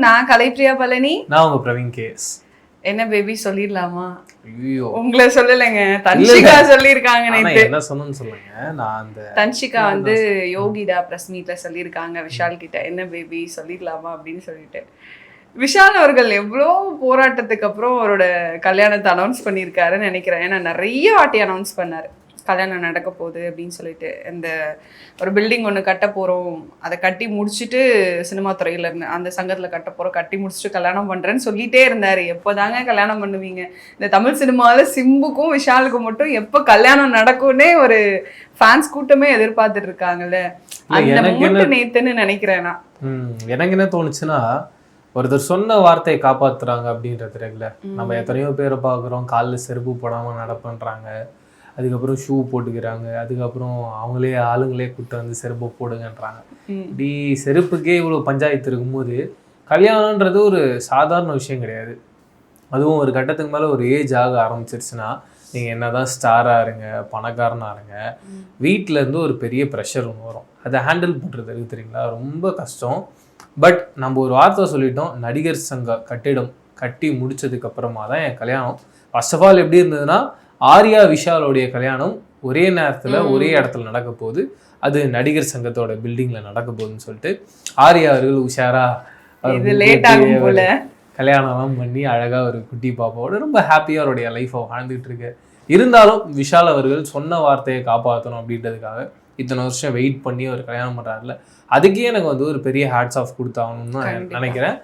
நான் கலைப்பிரியா பழனி. நான் உங்க பிரவீன் கேஸ். என்ன பேபி சொல்லிடலாமா? ஐயோ உங்களை சொல்லலைங்க, தன்ஷிகா சொல்லியிருக்காங்க. நேத்து என்ன சொன்னு சொல்லுங்க. நான் அந்த தன்ஷிகா வந்து யோகிதா பிரஸ் மீட்ல சொல்லியிருக்காங்க விஷால் கிட்ட, என்ன பேபி சொல்லிடலாமா அப்படின்னு சொல்லிட்டு. விஷால் அவர்கள் எவ்வளோ போராட்டத்துக்கு அப்புறம் அவரோட கல்யாணத்தை அனௌன்ஸ் பண்ணியிருக்காருன்னு நினைக்கிறேன். ஏன்னா நிறைய வாட்டி அனௌன்ஸ் பண்ணாரு கல்யாணம் நடக்க போகுது அப்படின்னு சொல்லிட்டு. இந்த ஒரு பில்டிங் ஒன்று கட்ட போகிறோம், அதை கட்டி முடிச்சுட்டு சினிமா துறையில் இருந்து அந்த சங்கத்தில் கட்ட போகிறோம், கட்டி முடிச்சுட்டு கல்யாணம் பண்ணுறேன்னு சொல்லிகிட்டே இருந்தார். எப்போ தாங்க கல்யாணம் பண்ணுவீங்க? இந்த தமிழ் சினிமாவில் சிம்புக்கும் விஷாலுக்கும் மட்டும் எப்போ கல்யாணம் நடக்கும்னே ஒரு ஃபேன்ஸ் கூட்டமே எதிர்பார்த்துட்டு இருக்காங்கல்ல. அந்த மூட்டு நேத்துன்னு நினைக்கிறேன் நான். எனக்கு என்ன தோணுச்சுன்னா, ஒருத்தர் சொன்ன வார்த்தையை காப்பாத்துறாங்க அப்படின்றது இருக்குல்ல. நம்ம எத்தனையோ பேரை பார்க்குறோம், காலில் செருப்பு போடாமல் நடப்பண்றாங்க, அதுக்கப்புறம் ஷூ போட்டுக்கிறாங்க, அதுக்கப்புறம் அவங்களே ஆளுங்களே கூப்பிட்டு வந்து செருப்பு போடுங்கன்றாங்க. இப்படி செருப்புக்கே இவ்வளோ பஞ்சாயத்து இருக்கும்போது கல்யாணன்றது ஒரு சாதாரண விஷயம் கிடையாது. அதுவும் ஒரு கட்டத்துக்கு மேலே ஒரு ஏஜ் ஆக ஆரம்பிச்சிருச்சுன்னா, நீங்கள் என்ன தான் ஸ்டாராக இருங்க, பணக்காரனாக இருங்க, வீட்டிலேருந்து ஒரு பெரிய ப்ரெஷர் ஒன்று வரும். அதை ஹேண்டில் பண்ணுறது இருக்கு தெரியுங்களா, ரொம்ப கஷ்டம். பட் நம்ம ஒரு வார்த்தை சொல்லிட்டோம், நடிகர் சங்க கட்டிடம் கட்டி முடிச்சதுக்கப்புறமா தான் என் கல்யாணம். ஃபர்ஸ்ட் ஆஃப் ஆல் எப்படி இருந்ததுன்னா, ஆர்யா விஷாலோடைய கல்யாணம் ஒரே நேரத்தில் ஒரே இடத்துல நடக்க போகுது, அது நடிகர் சங்கத்தோட பில்டிங்கில் நடக்க போகுதுன்னு சொல்லிட்டு ஆர்யா அவர்கள் உஷாரா கல்யாணம்லாம் பண்ணி அழகாக ஒரு குட்டி பாப்பாவோட ரொம்ப ஹாப்பியாக அவருடைய லைஃப்பை வாழ்ந்துகிட்டு இருக்கு. இருந்தாலும் விஷால் அவர்கள் சொன்ன வார்த்தையை காப்பாற்றணும் அப்படின்றதுக்காக இத்தனை வருஷம் வெயிட் பண்ணி அவர் கல்யாணம் பண்ணுறாருல, அதுக்கே எனக்கு வந்து ஒரு பெரிய ஹேட்ஸ் ஆஃப் கொடுத்தாகணும்னு தான் நினைக்கிறேன்.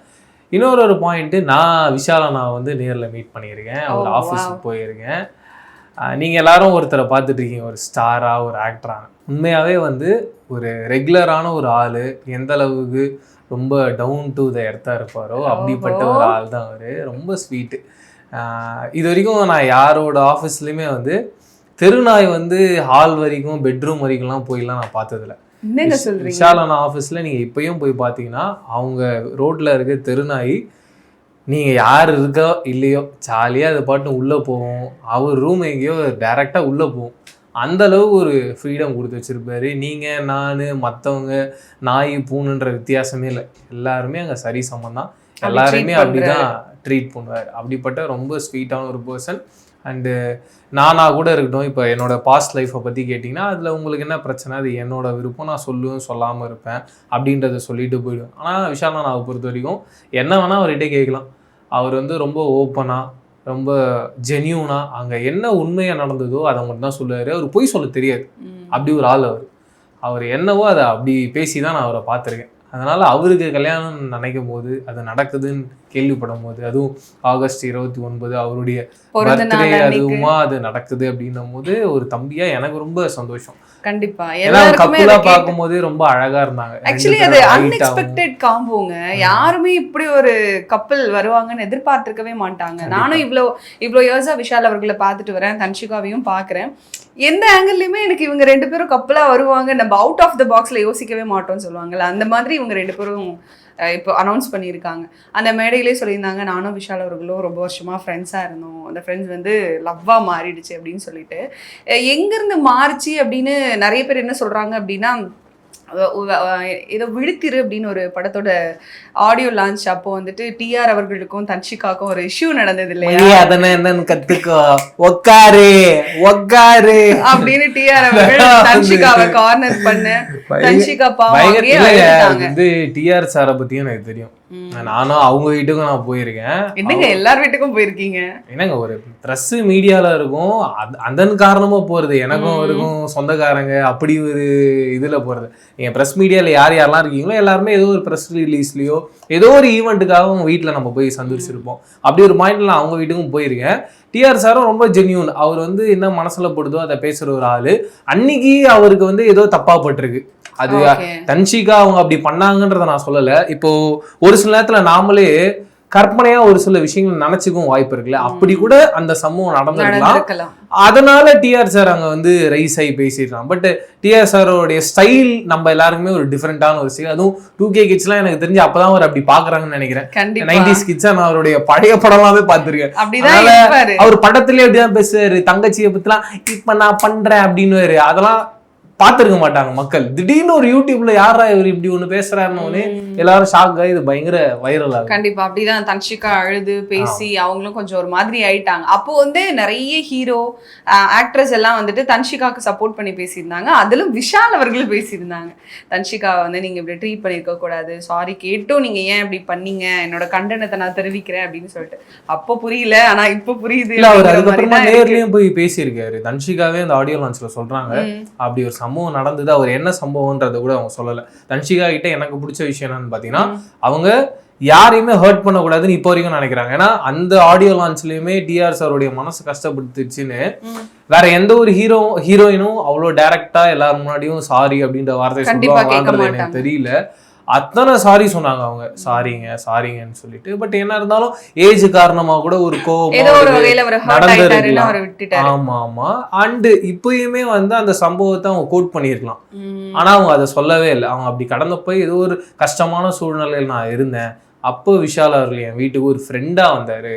இன்னொரு பாயிண்ட்டு, நான் விஷாலை நான் நேரில் மீட் பண்ணியிருக்கேன், அவர் ஆஃபீஸுக்கு போயிருக்கேன். நீங்கள் எல்லாரும் ஒருத்தரை பார்த்துட்டு இருக்கீங்க, ஒரு ஸ்டாராக ஒரு ஆக்டரான. உண்மையாகவே ஒரு ரெகுலரான ஒரு ஆள் எந்த அளவுக்கு ரொம்ப டவுன் டு த எர்த்தா இருப்பாரோ அப்படிப்பட்ட ஒரு ஆள் தான் அவர். ரொம்ப ஸ்வீட்டு. இது வரைக்கும் நான் யாரோட ஆஃபீஸ்லையுமே தெருநாய் ஹால் வரைக்கும் பெட்ரூம் வரைக்கும்லாம் போயிலாம் நான் பார்த்ததில்ல. விஷாலான ஆஃபீஸில் நீங்கள் இப்பயும் போய் பார்த்தீங்கன்னா அவங்க ரோட்டில் இருக்க தெருநாய், நீங்கள் யார் இருக்கோ இல்லையோ ஜாலியாக அதை பாட்டு உள்ளே போவோம், அவர் ரூம் எங்கேயோ டைரெக்டாக உள்ளே போவோம். அந்தளவு ஒரு ஃப்ரீடம் கொடுத்து வச்சுருப்பாரு. நீங்கள் நான் மற்றவங்க நாய் பூனுன்ற வித்தியாசமே இல்லை, எல்லாருமே அங்கே சரி சமம் தான், எல்லாருமே அப்படி தான் ட்ரீட் பண்ணுவார். அப்படிப்பட்ட ரொம்ப ஸ்வீட்டான ஒரு பர்சன். அண்டு நானாக கூட இருக்கட்டும், இப்போ என்னோடய பாஸ்ட் லைஃப்பை பற்றி கேட்டிங்கன்னா அதில் உங்களுக்கு என்ன பிரச்சனை, அது என்னோட விருப்பம், நான் சொல்லுவேன் சொல்லாமல் இருப்பேன் அப்படின்றத சொல்லிட்டு போயிடுவேன். ஆனால் விஷால் நான் பொறுத்த வரைக்கும் என்ன வேணால் அவர்கிட்ட கேட்கலாம். அவர் ரொம்ப ஓப்பனாக ரொம்ப ஜென்யூனாக அங்கே என்ன உண்மையாக நடந்ததோ அதை மட்டும் தான் சொல்லுவார். அவர் பொய் சொல்ல தெரியாது, அப்படி ஒரு ஆள் அவர் என்னவோ அதை அப்படி பேசி தான் நான் அவரை பார்த்துருக்கேன். அதனால் அவருக்கு கல்யாணம் நினைக்கும் போது, அது நடக்குதுன்னு கேள்விப்படும் போது, அதுவும் ஆகஸ்ட் 29 அவருடைய பர்த்டே அதுவுமா அது நடக்குது அப்படின்னும் போது ஒரு தம்பியா எனக்கு ரொம்ப சந்தோஷம். கண்டிப்பா கப்புலா பார்க்கும்போது ரொம்ப அழகா இருந்தாங்க. ஆக்சுவலி அது அன்எக்ஸ்பெக்டட் காம்போங்க. யாருமே இப்படி ஒரு கப்பல் வருவாங்கன்னு எதிர்பார்த்திருக்கவே மாட்டாங்க. நானும் இவ்வளோ இயர்ஸா விஷால் அவர்களை பார்த்துட்டு வரேன், தன்ஷிகாவையும் பார்க்குறேன். எந்த ஆங்கிள்லையுமே எனக்கு இவங்க ரெண்டு பேரும் கப்பலா வருவாங்க, நம்ம அவுட் ஆஃப் த பாக்ஸ்ல யோசிக்கவே மாட்டோம்னு சொல்லுவாங்கல்ல, அந்த மாதிரி இவங்க ரெண்டு பேரும் இப்போ அனௌன்ஸ் பண்ணியிருக்காங்க. அந்த மேடையிலே சொல்லியிருந்தாங்க, நானும் விஷால் அவர்களும் ரொம்ப வருஷமாக ஃப்ரெண்ட்ஸாக இருந்தோம், அந்த ஃப்ரெண்ட்ஸ் லவ்வாக மாறிடுச்சு அப்படின்னு சொல்லிட்டு. எங்கேருந்து மாறிச்சு அப்படின்னு நிறைய பேர் என்ன சொல்கிறாங்க அப்படின்னா, ஏதோ விழுத்திரு அப்படின்னு ஒரு படத்தோட ஆடியோ லான்ச் அப்போ டிஆர் அவர்களுக்கும் தன்ஷிகாவுக்கும் ஒரு இஷ்யூ நடந்தது இல்லையா, அதனை என்னன்னு கத்துக்கோ உக்காரு உக்காரு அப்படின்னு டிஆர் அவர்கள் தன்ஷிகாவை கார்னர் பண்ண தன்ஷிகா பாவம். டிஆர் சாரை பத்தியும் எனக்கு தெரியும், நானும் அவங்க வீட்டுக்கும் நான் போயிருக்கேன். என்னங்க எல்லார் வீட்டுக்கும் போயிருக்கீங்க? என்னங்க ஒரு ப்ரெஸ் மீடியால இருக்கும், அதன் காரணமா போறது, எனக்கும் இருக்கும் சொந்தக்காரங்க, அப்படி ஒரு இதுல போறது. நீங்க ப்ரெஸ் மீடியால யாரெல்லாம் இருக்கீங்களோ எல்லாருமே ஏதோ ஒரு ப்ரெஸ் ரிலீஸ்லயோ ஏதோ ஒரு ஈவெண்ட்டுக்காக உங்க வீட்டுல நம்ம போய் சந்திச்சிருப்போம். அப்படி ஒரு பாயிண்ட்ல நான் அவங்க வீட்டுக்கும் போயிருக்கேன். டிஆர் சாரும் ரொம்ப ஜென்யூன், அவர் என்ன மனசுல படுதோ அதை பேசுற ஒரு ஆளு. அன்னைக்கு அவருக்கு ஏதோ தப்பா பட்டிருக்கு, அது தன்ஷிகா அவங்க அப்படி பண்ணாங்கன்றத நான் சொல்லல. இப்போ ஒரு சில நேரத்துல நாமளே கற்பனையா ஒரு சில விஷயங்கள் நினைச்சுக்கும் வாய்ப்பு இருக்குல்ல, அப்படி கூட அந்த சம்பவம் நடந்திருக்கலாம். அதனால டிஆர் சார் அங்க ரைஸ் ஆகி பேசிடலாம். பட் டிஆர் சாரோடைய ஸ்டைல் நம்ம எல்லாருக்குமே ஒரு டிஃப்ரெண்டான ஒரு ஸ்டைல். அதுவும் 2K கிட்ஸ்லாம் எனக்கு தெரிஞ்சு அப்பதான் அவர் அப்படி பாக்குறாங்கன்னு நினைக்கிறேன். 90s கிட்ஸா நான் அவருடைய பழைய படம்லாமே பார்த்திருக்கேன். அவர் படத்திலே அப்படிதான் பேசுவாரு, தங்கச்சியை பத்திலாம் இப்ப நான் பண்றேன் அப்படின்னு. அதெல்லாம் பார்த்திருக்க மாட்டாங்க மக்கள். திடீர்னு ஒரு யூடியூப்ல யாரா இவர் இப்படி ஒண்ணு பேசுறாருன்னு எல்லாரும் ஷாக் ஆகி இது பயங்கர வைரல் ஆகும். கண்டிப்பா அப்படிதான் தன்ஷிகா அழுது பேசி அவங்களும் கொஞ்சம் ஒரு மாதிரி ஆயிட்டாங்க. அப்போ வந்து நிறைய ஹீரோ ஆக்ட்ரஸ் எல்லாம் வந்துட்டு தன்ஷிகாக்கு சப்போர்ட் பண்ணி பேசியிருந்தாங்க. அதிலும் விஷால் அவர்கள் பேசியிருந்தாங்க, தன்ஷிகாவை வந்து நீங்க இப்படி ட்ரீட் பண்ணிருக்க கூடாது, சாரி கேட்டும் நீங்க ஏன் இப்படி பண்ணீங்க, என்னோட கண்டனத்தை நான் தெரிவிக்கிறேன் அப்படின்னு சொல்லிட்டு. அப்போ புரியல, ஆனா இப்ப புரியுது. அவர் அதுக்கப்புறமா நேர்லயும் போய் பேசியிருக்காரு. தன்ஷிகாவே அந்த ஆடியோ லான்ச்ல சொல்றாங்க அப்படி ஒரு சம்பவம் நடந்தது, அவர் என்ன சம்பவம்ன்றத கூட அவங்க சொல்லல. தன்ஷிகா கிட்ட எனக்கு பிடிச்ச விஷயம் என்னன்னு பாத்தீங்கன்னா, அவங்க யாரையுமே ஹர்ட் பண்ணக்கூடாதுன்னு இப்போ வரைக்கும் நினைக்கிறாங்க. ஏன்னா அந்த ஆடியோ லான்ச்லயுமே டிஆர் சாருடைய மனசு கஷ்டப்படுத்துச்சுன்னு வேற எந்த ஒரு ஹீரோயினும் அவ்வளோ டைரக்டா எல்லாரும் முன்னாடியும் சாரி அப்படின்ற வார்த்தை சொல்லுவாங்கன்றது எனக்கு தெரியல. அத்தனை சாரி சொன்னாங்க அவங்க, சாரிங்கன்னு சொல்லிட்டு. பட் என்ன இருந்தாலும் ஏஜ் காரணமா கூட ஒரு கோவம் நடந்திருக்கலாம். ஆமா. அண்ட் இப்பயுமே வந்து அந்த சம்பவத்தை அவங்க கோட் பண்ணிருக்கலாம், ஆனா அவங்க அதை சொல்லவே இல்லை. அவங்க அப்படி கடந்த போய் ஏதோ ஒரு கஷ்டமான சூழ்நிலையில் நான் இருந்தேன், அப்போ விஷால் அவர்கள் என் வீட்டுக்கு ஒரு ஃப்ரெண்டா வந்தாரு,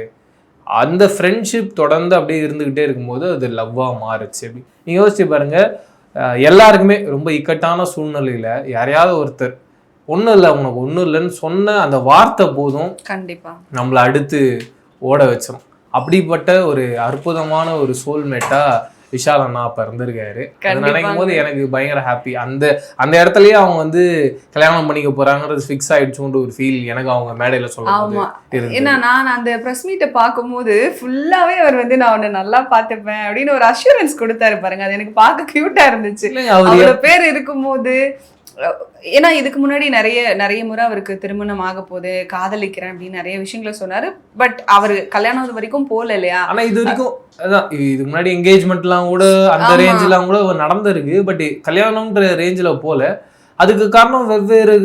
அந்த ஃப்ரெண்ட்ஷிப் தொடர்ந்து அப்படியே இருந்துகிட்டே இருக்கும்போது அது லவ்வா மாறுச்சு. அப்படி நீங்க யோசிச்சு பாருங்க, எல்லாருக்குமே ரொம்ப இக்கட்டான சூழ்நிலையில யாரையாவது ஒருத்தர் ஒன்றும் இல்லை உனக்கு ஒன்றும் இல்லைன்னு சொன்ன அந்த வார்த்தை போதும் கண்டிப்பா நம்மளை அடுத்து ஓட வச்சிடும். அப்படிப்பட்ட ஒரு அற்புதமான ஒரு சோல்மேட்டா விஷால் அண்ணா அப்ப இருந்திருக்காரு. அதை நினைக்கும் போது எனக்கு பயங்கர ஹாப்பி. அந்த இடத்துலயே அவங்க வந்து கல்யாணம் பண்ணிக்க போறாங்கிறது ஃபிக்ஸ் ஆயிடுச்சுன்ற ஒரு ஃபீல் எனக்கு அவங்க மேடையில சொல்லுவாங்க. ஏன்னா நான் அந்த பிரஸ் மீட்டை பார்க்கும்போது ஃபுல்லாவே அவர் வந்து நான் உன்னை நல்லா பார்த்துப்பேன் அப்படின்னு ஒரு அஷூரன்ஸ் கொடுத்தாரு பாருங்க. அது எனக்கு பார்க்க கியூட்டா இருந்துச்சு. அவரோட பேர் இருக்கும்போது, ஏன்னா இதுக்கு முன்னாடி நிறைய முறை அவருக்கு திருமணம் ஆக போகுது, காதலிக்கிறேன் அப்படின்னு நிறைய விஷயங்களை சொன்னாரு. பட் அவரு கல்யாணம் வரைக்கும் போல இல்லையா. ஆனா இது வரைக்கும் அதான் இதுக்கு முன்னாடி என்கேஜ்மெண்ட்லாம் கூட அந்த ரேஞ்சிலாம் கூட நடந்திருக்கு. பட் கல்யாணம்ன்ற ரேஞ்சில போல. அதுக்கு காரணம் வெவ்வேறு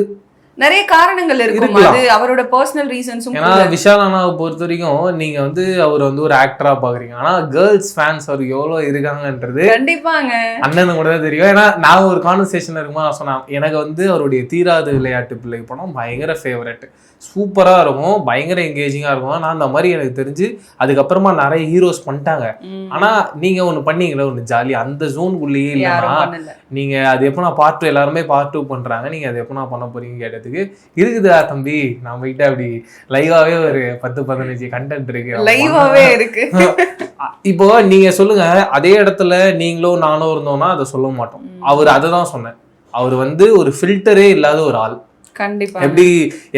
நிறைய காரணங்கள் இருக்கும். அது அவரோட பர்சனல் ரீசன்ஸும். ஏன்னா விஷால் அண்ணாவை பொறுத்த வரைக்கும் நீங்க வந்து அவர் வந்து ஒரு ஆக்டரா பாக்குறீங்க, ஆனா கேர்ள்ஸ் ஃபேன்ஸ் அவருக்கு எவ்வளவு இருக்காங்கன்றது கண்டிப்பாங்க அண்ணனுக்கு கூட தான் தெரியும். ஏன்னா நான் ஒரு கான்வர்சேஷன் இருக்குமா சொன்னேன், எனக்கு வந்து அவருடைய தீராது விளையாட்டு பிள்ளை படம் பயங்கர ஃபேவரட், சூப்பரா இருக்கும், பயங்கர என்கேஜிங்கா இருக்கும். நான் அந்த மாதிரி எனக்கு தெரிஞ்சு அதுக்கப்புறமா நிறைய ஹீரோஸ் பண்ணிட்டாங்க. ஆனா நீங்க ஒண்ணு பண்ணீங்களே ஒண்ணு ஜாலியா அந்த ஜோனுக்குள்ளேயே இல்லைன்னா நீங்க அது எப்ப நான் பார்ட் 2 எல்லாருமே பார்ட் 2 பண்றாங்க, நீங்க அது எப்ப நான் பண்ண போறீங்க கேட்டதுக்கு இருக்குதா தம்பி நான் கிட்ட அப்படி லைவாவே ஒரு 10-15 கண்டென்ட் இருக்கு. இப்போ நீங்க சொல்லுங்க, அதே இடத்துல நீங்களும் நானும் இருந்தோம்னா அதை சொல்ல மாட்டோம். அவர் அதை தான் சொன்னேன், அவர் வந்து ஒரு ஃபில்டரே இல்லாத ஒரு ஆள். கண்டிப்பா எப்படி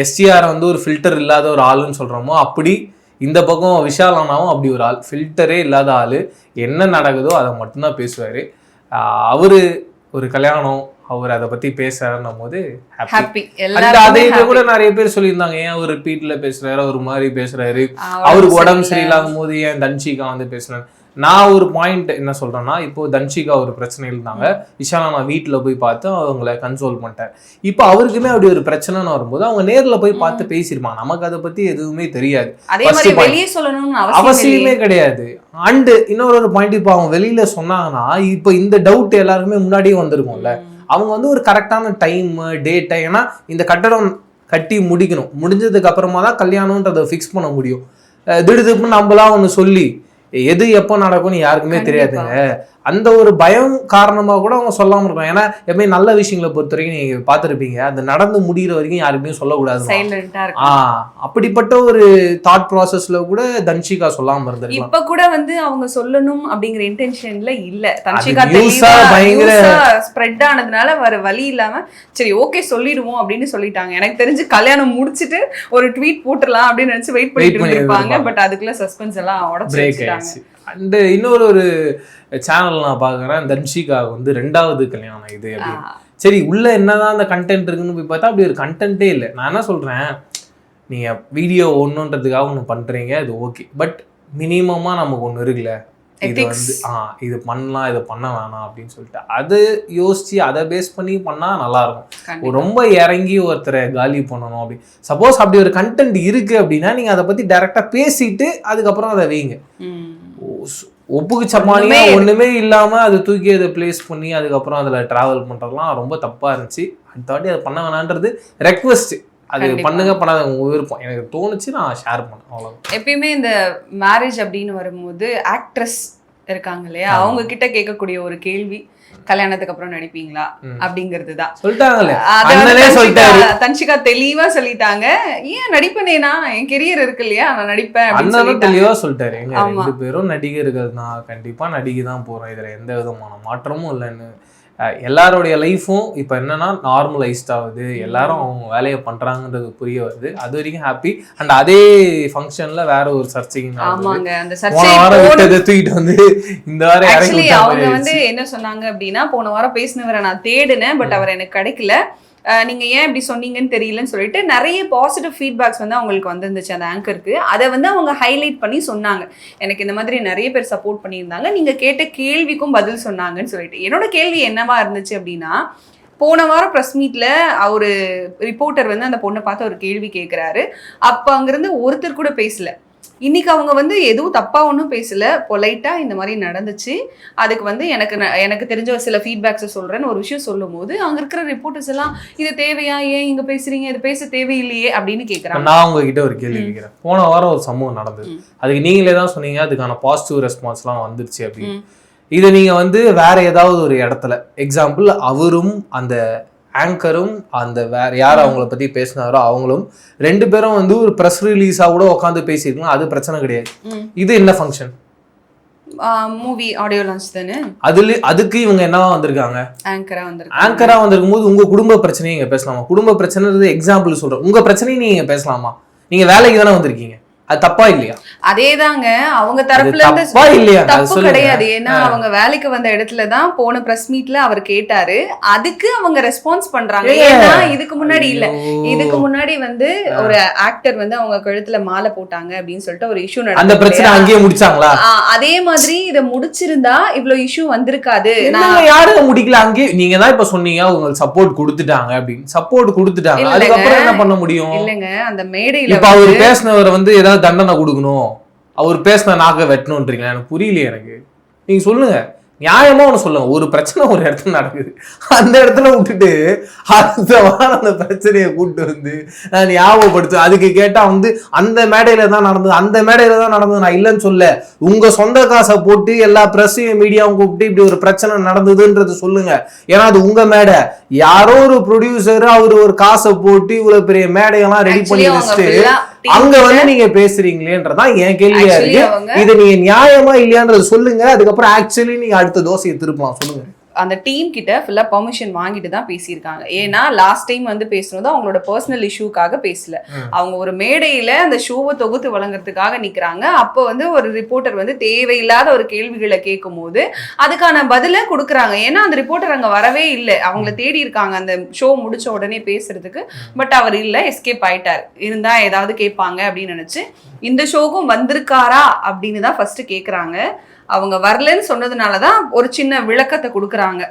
எஸ்டிஆர் வந்து ஒரு ஃபில்டர் இல்லாத ஒரு ஆளுன்னு சொல்றோமோ, அப்படி இந்த பக்கம் விஷால் அண்ணாவும் அப்படி ஒரு ஆள், ஃபில்டரே இல்லாத ஆளு. என்ன நடக்குதோ அதை மட்டும்தான் பேசுவாரு. அவரு ஒரு கல்யாணம் அவர் அதை பத்தி பேசுறாருன்னும் போது ஹாப்பி. அதே கூட நிறைய பேர் சொல்லியிருந்தாங்க, ஏன் அவர் ரிப்பீட்ல பேசுறாரு, ஒரு மாதிரி பேசுறாரு, அவருக்கு உடம்பு சரியில்லாகும் போது ஏன் தன்ஷிகா வந்து பேசுறாரு. நான் ஒரு பாயிண்ட் என்ன சொல்றேன்னா, இப்போ தன்ஷிகா ஒரு பிரச்சனை இருந்தாங்க, விஷால் அண்ணா வீட்டுல போய் பார்த்து அவங்கள கன்சோல் பண்ணிட்டேன். இப்போ அவருக்குமே அப்படி ஒரு பிரச்சனைன்னு வரும்போது அவங்க நேர்ல போய் பார்த்து பேசிருப்பாங்க, நமக்கு அதை பத்தி எதுவுமே தெரியாது, அவசியமே கிடையாது. அண்ட் இன்னொரு பாயிண்ட், இப்போ அவங்க வெளியில சொன்னாங்கன்னா இப்போ இந்த டவுட் எல்லாருக்குமே முன்னாடியே வந்திருக்கும்ல. அவங்க வந்து ஒரு கரெக்டான டைம் டேட், ஏன்னா இந்த கட்டடம் கட்டி முடிக்கணும், முடிஞ்சதுக்கு அப்புறமா தான் கல்யாணம்ன்றதை ஃபிக்ஸ் பண்ண முடியும். திடுதுப்புன்னு நம்மளாம் ஒன்று சொல்லி எது எப்போ நடக்கும்னு யாருக்குமே தெரியாதுங்க. அந்த ஒரு பயம் காரணமா கூட அவங்க சொல்லாம இருக்காங்க. ஏன்னா எப்பவுமே நல்ல விஷயங்களை பொறுத்த வரைக்கும் நீங்க பார்த்துருப்பீங்க, அந்த நடந்து முடிகிற வரைக்கும் யாருக்குமே சொல்லக்கூடாது. அப்படிப்பட்ட ஒரு தாட் ப்ராசஸ்ல கூட தன்ஷிகா சொல்லாம இருந்திருக்கு. இப்ப கூட வந்து அவங்க சொல்லணும் அப்படிங்கிற இன்டென்ஷன்ல இல்ல. தன்ஷிகா பயங்கர ஸ்ப்ரெட் ஆனதுனால வர வழி இல்லாம சரி ஓகே சொல்லிடுவோம் அப்படின்னு சொல்லிட்டாங்க. எனக்கு தெரிஞ்சு கல்யாணம் முடிச்சிட்டு ஒரு ட்வீட் போட்டுடலாம் அப்படின்னு நினைச்சு வெயிட் பண்ணிட்டு இருப்பாங்க. பட் அதுக்குள்ள சஸ்பென்ஸ் எல்லாம் உடைச்சு வச்சுட்டாங்க. அண்ட் இன்னொரு சேனல் நான் பாக்குறேன், தன்ஷிகா வந்து 2வது கல்யாணம் இது அப்படின்னு. சரி உள்ள என்னதான் அந்த கண்டென்ட் இருக்குன்னு போய் பார்த்தா அப்படி ஒரு கண்டென்ட்டே இல்லை. நான் என்ன சொல்றேன், நீங்க வீடியோ ஒண்ணுன்றதுக்காக ஒண்ணு பண்றீங்க, அது ஓகே. பட் மினிமமா நமக்கு ஒண்ணு இருக்குல்ல, இது வந்து இது பண்ணலாம், இது பண்ண வேணாம் அப்படின்னு சொல்லிட்டு அது யோசிச்சு அதை பேஸ் பண்ணி பண்ணா நல்லா இருக்கும். ரொம்ப இறங்கி ஒருத்தரை காலி பண்ணணும் அப்படி. சப்போஸ் அப்படி ஒரு கண்டென்ட் இருக்கு அப்படின்னா நீங்க அதை பத்தி டைரக்டா பேசிட்டு அதுக்கப்புறம் அதை வைங்க. ஒப்புக்கு சமாளியா ஒண்ணுமே இல்லாம அது தூக்கி அதை பிளேஸ் பண்ணி அதுக்கப்புறம் அதுல டிராவல் பண்றதுலாம் ரொம்ப தப்பா இருந்துச்சு. அடுத்த வாட்டி அதை பண்ண வேணான்றது ரெக்வெஸ்ட். அது பண்ணுங்க, பண்ணாத உங்க விருப்பம். எனக்கு தோணுச்சு, நான் ஷேர் பண்ணேன், அவ்வளவுதான். எப்பயுமே இந்த மேரேஜ் அப்படின்னு வரும்போது ஆக்ட்ரஸ் இருக்காங்க இல்லையா, அவங்க கிட்ட கேட்கக்கூடிய ஒரு கேள்வி, கல்யாணத்துக்கு அப்புறம் நடிப்பீங்களா அப்படிங்கிறதுதான். தன்ஷிகா தெளிவா சொல்லிட்டாங்க, ஏன் நடிப்பனேனா என் கெரியர் இருக்கு இல்லையா, நான் நடிப்பேன் அப்படின்னு தெளிவா சொல்லிட்டாரு. எங்க 2 பேரும் நடிகர்கள் தான், கண்டிப்பா நடிகை தான் போறோம், இதுல எந்த விதமான மாற்றமும் இல்லைன்னு. எல்லாருடைய லைஃப்பும் இப்போ என்னன்னா நார்மலைஸ்ட் ஆகுது, எல்லாரும் அவங்க வேலையை பண்றாங்கன்றது புரிய வருது, அது வரைக்கும் ஹாப்பி. அண்ட் அதே ஃபங்க்ஷன்ல வேற ஒரு சர்ச்சைக்கு தூக்கிட்டு வந்து இந்த வாரம் அவங்க வந்து என்ன சொன்னாங்க அப்படின்னா, போன வாரம் பேசினவரை நான் தேடினேன், பட் அவர் எனக்கு கிடைக்கல, நீங்க ஏன் இப்படி சொன்னீங்கன்னு தெரியலன்னு சொல்லிட்டு நிறைய பாசிட்டிவ் ஃபீட்பேக்ஸ் வந்து அவங்களுக்கு வந்துருந்துச்சு அந்த ஆங்கருக்கு. அதை வந்து அவங்க ஹைலைட் பண்ணி சொன்னாங்க, எனக்கு இந்த மாதிரி நிறைய பேர் சப்போர்ட் பண்ணியிருந்தாங்க, நீங்க கேட்ட கேள்விக்கும் பதில் சொன்னாங்கன்னு சொல்லிட்டு. என்னோட கேள்வி என்னவா இருந்துச்சு அப்படின்னா, போன வாரம் ப்ரெஸ் மீட்ல ஒரு ரிப்போர்ட்டர் வந்து அந்த பொண்ணை பார்த்து ஒரு கேள்வி கேட்கிறாரு, அப்ப அங்கிருந்து ஒருத்தர் கூட பேசல. இன்னைக்கு அவங்க வந்து எதுவும் தப்பா ஒன்றும் பேசல, பொலைட்டா இந்த மாதிரி நடந்துச்சு, அதுக்கு வந்து எனக்கு தெரிஞ்ச ஒரு சில ஃபீட்பேக்ஸை சொல்றேன்னு ஒரு விஷயம் சொல்லும் போது அங்க இருக்கிற ரிப்போர்ட்டர்ஸ் எல்லாம் இது தேவையா, ஏன் இங்க பேசுறீங்க, இது பேச தேவையில்லையே அப்படின்னு கேட்கறாங்க. நான் உங்ககிட்ட ஒரு கேள்வி கேட்கிறேன். போன வாரம் ஒரு சம்பவம் நடந்தது, அதுக்கு நீங்களே தான் சொன்னீங்க அதுக்கான பாசிட்டிவ் ரெஸ்பான்ஸ்லாம் வந்துருச்சு அப்படின்னு. இதை நீங்க வந்து வேற ஏதாவது ஒரு இடத்துல, எக்ஸாம்பிள் அவரும் அந்த ஆங்கரும் அந்த வேற யார் அவங்கள பத்தி பேசினாரோ அவங்களும் 2 பேரும் வந்து ஒரு ப்ரெஸ் ரிலீஸா கூட உட்காந்து பேசியிருக்கலாம், அது பிரச்சனை கிடையாது. இது என்ன ஃபங்க்ஷன்? மூவி ஆடியோ லான்ச் தானே. அதுக்கு இவங்க என்னவா வந்திருக்காங்க? ஆங்கரா வந்திருக்கும் போது உங்க குடும்ப பிரச்சனையை இங்க பேசலாமா? குடும்ப பிரச்சனை எக்ஸாம்பிள் சொல்றேன், உங்க பிரச்சனையை நீங்க பேசலாமா? நீங்க வேலைக்கு தானே வந்திருக்கீங்க, அது தப்பா இல்லையா? அதேதாங்க, அவங்க தரப்புல இருந்து தப்பு கிடையாது. ஏன்னா அவங்க வேலைக்கு வந்த இடத்துலதான் போன பிரஸ் மீட்ல அவர் கேட்டாரு, அதுக்கு அவங்க ரெஸ்பான்ஸ் பண்றாங்க. ஏன்னா இதுக்கு முன்னாடி வந்து ஒரு ஆக்டர் வந்து அவங்க கழுத்துல மாலை போட்டாங்க அப்படின்னு சொல்லிட்டு ஒரு இஷ்யூ நடந்தது, அந்த பிரச்சனை அங்கேயே முடிச்சாங்களா? அதே மாதிரி இதை முடிச்சிருந்தா இவ்வளவு இஷ்யூ வந்திருக்காது. யாரும் முடிக்கல, அங்கேயே நீங்க தான் இப்ப சொன்னீங்க உங்களுக்கு சப்போர்ட் கொடுத்துட்டாங்க அப்படின்னு. சப்போர்ட் கொடுத்துட்டாங்க, அதுக்கப்புறம் என்ன பண்ண முடியும்? இல்லங்க, அந்த மேடையில இப்ப அவர் பேசினவர் வந்து ஏதாவது தண்டனை கொடுக்கணும், அவர் பேசின நாக்க வெட்டணும்ன்றீங்களா? எனக்கு புரியலையே. எனக்கு நீங்க சொல்லுங்க, நியாயமா ஒண்ணு சொல்லுங்க. ஒரு பிரச்சனை ஒரு இடத்துல நடக்குது, அந்த இடத்துல விட்டுட்டு அடுத்த வாரம் அந்த பிரச்சனையை கூப்பிட்டு வந்து நான் ஞாபகப்படுத்து, அதுக்கு கேட்டா வந்து அந்த மேடையில தான் நடந்தது, அந்த மேடையில தான் நடந்தது. நான் இல்லைன்னு சொல்ல, உங்க சொந்த காசை போட்டு எல்லா பிரஸ்ஸையும் மீடியாவும் கூப்பிட்டு இப்படி ஒரு பிரச்சனை நடந்ததுன்றது சொல்லுங்க. ஏன்னா அது உங்க மேடை. யாரோ ஒரு ப்ரொடியூசர் அவர் ஒரு காசை போட்டு இவ்வளவு பெரிய மேடையெல்லாம் ரெடி பண்ணி வச்சுட்டு அங்க வந்து நீங்க பேசுறீங்களேன்றதான் என் கேள்வியா இருக்கு. இதை நீங்க நியாயமா இல்லையான்றது சொல்லுங்க, அதுக்கப்புறம் ஆக்சுவலி நீங்க அடுத்த தோசையை திருப்பலாம். சொல்லுங்க. அந்த டீம் கிட்ட ஃபுல்லா பெர்மிஷன் வாங்கிட்டு தான் பேசியிருக்காங்க. ஏன்னா லாஸ்ட் டைம் வந்து பேசுனது அவங்களோட பர்சனல் இஷ்யூக்காக பேசல, அவங்க ஒரு மேடையில அந்த ஷோவை தொகுத்து வழங்குறதுக்காக நிக்கிறாங்க. அப்போ வந்து ஒரு ரிப்போர்ட்டர் வந்து தேவையில்லாத ஒரு கேள்விகளை கேட்கும் போது அதுக்கான பதில கொடுக்குறாங்க. ஏன்னா அந்த ரிப்போர்ட்டர் அங்க வரவே இல்லை, அவங்கள தேடி இருக்காங்க அந்த ஷோ முடிச்ச உடனே பேசுறதுக்கு. பட் அவர் இல்லை, எஸ்கேப் ஆயிட்டார். இருந்தா ஏதாவது கேட்பாங்க அப்படின்னு நினைச்சு இந்த ஷோக்கும் வந்திருக்காரா அப்படின்னு தான் ஃபர்ஸ்ட் கேக்குறாங்க. அவங்க வரலன்னு சொன்னதுனாலதான் ஒரு சின்ன விளக்கத்தை கொடுக்குறாங்க.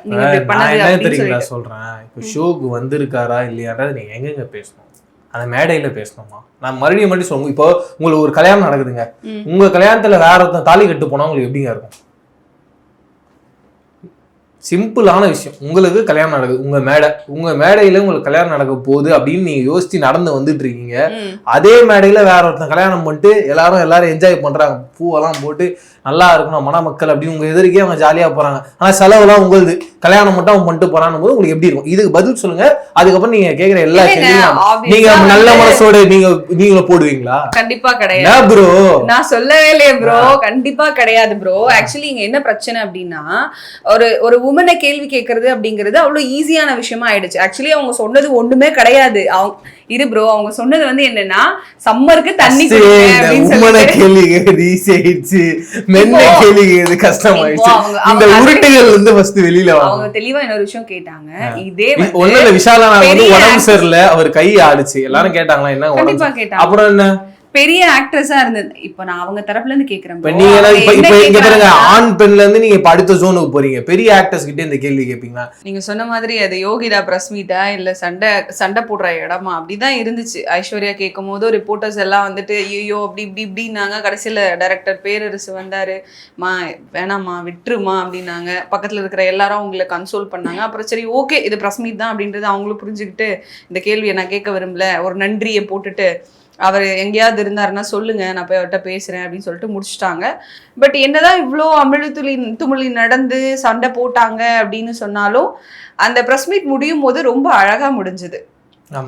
சொல்றேன், இப்போ ஷோக்கு வந்திருக்காரா இல்லையான்றத நீங்க எங்கெங்க பேசணும்? அந்த மேடையில பேசணுமா? நான் மறுபடியும் சொல்லுங்க, இப்போ உங்களுக்கு ஒரு கல்யாணம் நடக்குதுங்க, உங்க கல்யாணத்துல வேற ஒருத்தன் தாலி கட்டு போனா உங்களுக்கு எப்படிங்க இருக்கும்? சிம்பிளான விஷயம், உங்களுக்கு கல்யாணம் நடக்குது, உங்க மேடையில உங்களுக்கு கல்யாணம் நடக்க போகுது அப்படின்னு நீங்க யோசிச்சு நடந்து வந்துட்டு இருக்கீங்க. அதே மேடையில வேற ஒருத்தன் கல்யாணம் பண்ணிட்டு எல்லாரும் என்ஜாய் பண்றாங்க, பூவெல்லாம் போட்டு நல்லா இருக்கணும் மணமக்கள் அப்படின்னு உங்க எதிர்க்கே அவங்க ஜாலியா போறாங்க. ஆனா செலவுலாம் உங்களுது, கல்யாணம் மட்டும் அவங்க பண்ணிட்டு போறான்னு போது உங்களுக்கு எப்படி இருக்கும்? இதுக்கு பதில் சொல்லுங்க. அதுக்கப்புறம் நீங்க கேக்குற எல்லா கேள்வியும் நீங்க நல்ல மனசோட நீங்க போடுவீங்களா? கண்டிப்பா கிடையாது ப்ரோ, நான் சொல்லவே இல்லையே ப்ரோ, கண்டிப்பா கிடையாது ப்ரோ. ஆக்சுவலி இங்க என்ன பிரச்சனை அப்படின்னா, ஒரு உமனை கேள்வி கேட்கறது அப்படிங்கிறது அவ்வளவு ஈஸியான விஷயமா ஆயிடுச்சு. ஆக்சுவலி அவங்க சொன்னது ஒண்ணுமே கிடையாது. இரு ப்ரோ, அவங்க சொன்னது வந்து என்னன்னா சம்மருக்கு தண்ணி அவங்க தெளிவா இன்னொரு விஷயம் கேட்டாங்க. இதே ஒண்ணுல விஷாலா உடம்பு சரியில்லை, அவர் கை ஆடுச்சு, எல்லாரும் கேட்டாங்களா என்ன? கண்டிப்பா கேட்டாங்க. அப்புறம் என்ன பெரிய ஆக்ட்ரஸா இருந்தது. இப்ப நான் அவங்க தரப்புல இருந்து கேக்குறேன், ஆண் பெண்ல இருந்து நீங்க அடுத்த ஜோனுக்கு போறீங்க, பெரிய ஆக்டர்ஸ் கிட்ட இந்த கேள்வி கேட்பீங்களா? நீங்க சொன்ன மாதிரி அது யோகிதா பிரஸ் மீட்டா இல்ல சண்டை போடுற இடமா அப்படிதான் இருந்துச்சு. ஐஸ்வர்யா கேட்கும் போது ரிப்போர்ட்டர்ஸ் எல்லாம் வந்துட்டு ஐயோ அப்படி இப்படின்னாங்க. கடைசியில டைரக்டர் பேரரசு வந்தாரு, மா வேணாமா விட்டுருமா அப்படின்னாங்க. பக்கத்துல இருக்கிற எல்லாரும் அவங்களை கன்சோல் பண்ணாங்க. அப்புறம் சரி ஓகே இது பிரஸ் மீட் தான் அப்படின்றது அவங்களும் புரிஞ்சுக்கிட்டு இந்த கேள்வியை நான் கேட்க விரும்பல, ஒரு நன்றியை போட்டுட்டு அவர் எங்கேயாவது இருந்தாருன்னா சொல்லுங்க, நான் போய் அவர்கிட்ட பேசுறேன் அப்படின்னு சொல்லிட்டு முடிச்சுட்டாங்க. பட் என்னதான் இவ்வளோ அமிழ்துளி துமிழி நடந்து சண்டை போட்டாங்க அப்படின்னு சொன்னாலும் அந்த ப்ரெஸ் மீட் முடியும் போது ரொம்ப அழகா முடிஞ்சுது.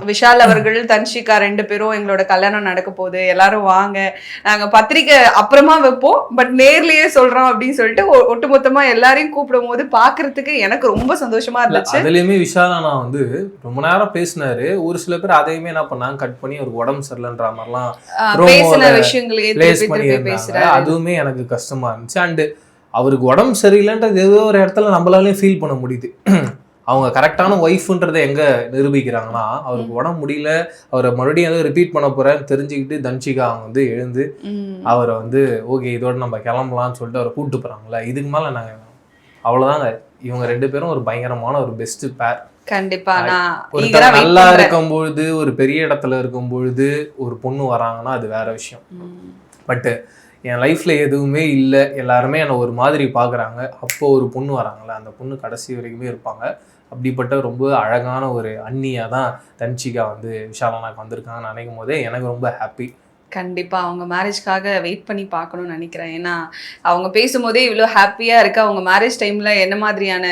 விஷால் அவர்கள் தன்ஷிகா 2 பேரும் எங்களோட கல்யாணம் நடக்க போகுது, எல்லாரும் வாங்க, நாங்க பத்திரிக்கை அப்புறமா வைப்போம், பட் நேர்லயே சொல்றோம் அப்படின்னு சொல்லிட்டு ஒட்டுமொத்தமா எல்லாரையும் கூப்பிடும் போது பாக்குறதுக்கு எனக்கு ரொம்ப சந்தோஷமா இருந்துச்சு. அதுலயுமே விஷால் அண்ணா வந்து ரொம்ப நேரம் பேசினாரு. ஒரு சில பேர் அதையுமே என்ன பண்ணாங்க, கட் பண்ணி அவருக்கு உடம்பு சரியில்லைன்ற மாதிரிலாம் பேசின விஷயங்களே பேசுறாரு. அதுவுமே எனக்கு கஷ்டமா இருந்துச்சு. அண்ட் அவருக்கு உடம்பு சரியில்லைன்றது ஏதோ ஒரு இடத்துல நம்மளாலையும் ஃபீல் பண்ண முடியுது. அவங்க கரெக்டான ஒய்ஃப்ன்றதை எங்க நிரூபிக்கிறாங்கன்னா, அவருக்கு உடம்பு முடியல, அவரை மறுபடியும் ஏதோ ரிப்பீட் பண்ண போறேன்னு தெரிஞ்சுக்கிட்டு தன்ஷிகா அவங்க வந்து எழுந்து அவரை வந்து ஓகே இதோட நம்ம கிளம்பலாம்னு சொல்லிட்டு அவரை கூப்பிட்டு போறாங்களே, இதுக்கு மேல நாங்க அவ்வளவுதாங்க. இவங்க 2 பேரும் ஒரு பயங்கரமான ஒரு பெஸ்ட் பேர். கண்டிப்பா. நல்லா இருக்கும் பொழுது, ஒரு பெரிய இடத்துல இருக்கும் பொழுது ஒரு பொண்ணு வராங்கன்னா அது வேற விஷயம். பட் என் லைஃப்ல எதுவுமே இல்லை, எல்லாருமே என்னை ஒரு மாதிரி பாக்குறாங்க, அப்போ ஒரு பொண்ணு வராங்களே, அந்த பொண்ணு கடைசி வரைக்குமே இருப்பாங்க. அப்படிப்பட்ட ரொம்ப அழகான ஒரு அண்ணியா தான் தன்ஷிகா வந்து விஷால் அண்ணாக்கு வந்திருக்காங்கன்னு நினைக்கும் போதே எனக்கு ரொம்ப ஹாப்பி. கண்டிப்பா அவங்க மேரேஜ்க்காக வெயிட் பண்ணி பார்க்கணும்னு நினைக்கிறேன். ஏன்னா அவங்க பேசும்போதே இவ்வளோ ஹாப்பியா இருக்கு. அவங்க மேரேஜ் டைம்ல என்ன மாதிரியான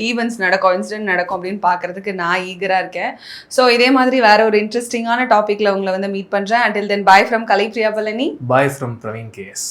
ஈவெண்ட்ஸ் நடக்கும், இன்சிடென்ட் நடக்கும் அப்படின்னு பார்க்கறதுக்கு நான் ஈகரா இருக்கேன். ஸோ இதே மாதிரி வேற ஒரு இன்ட்ரெஸ்டிங்கான டாபிக்ல உங்களை வந்து மீட் பண்றேன். until then bye from கலைப்ரியா Palani. Bye from Praveen KS.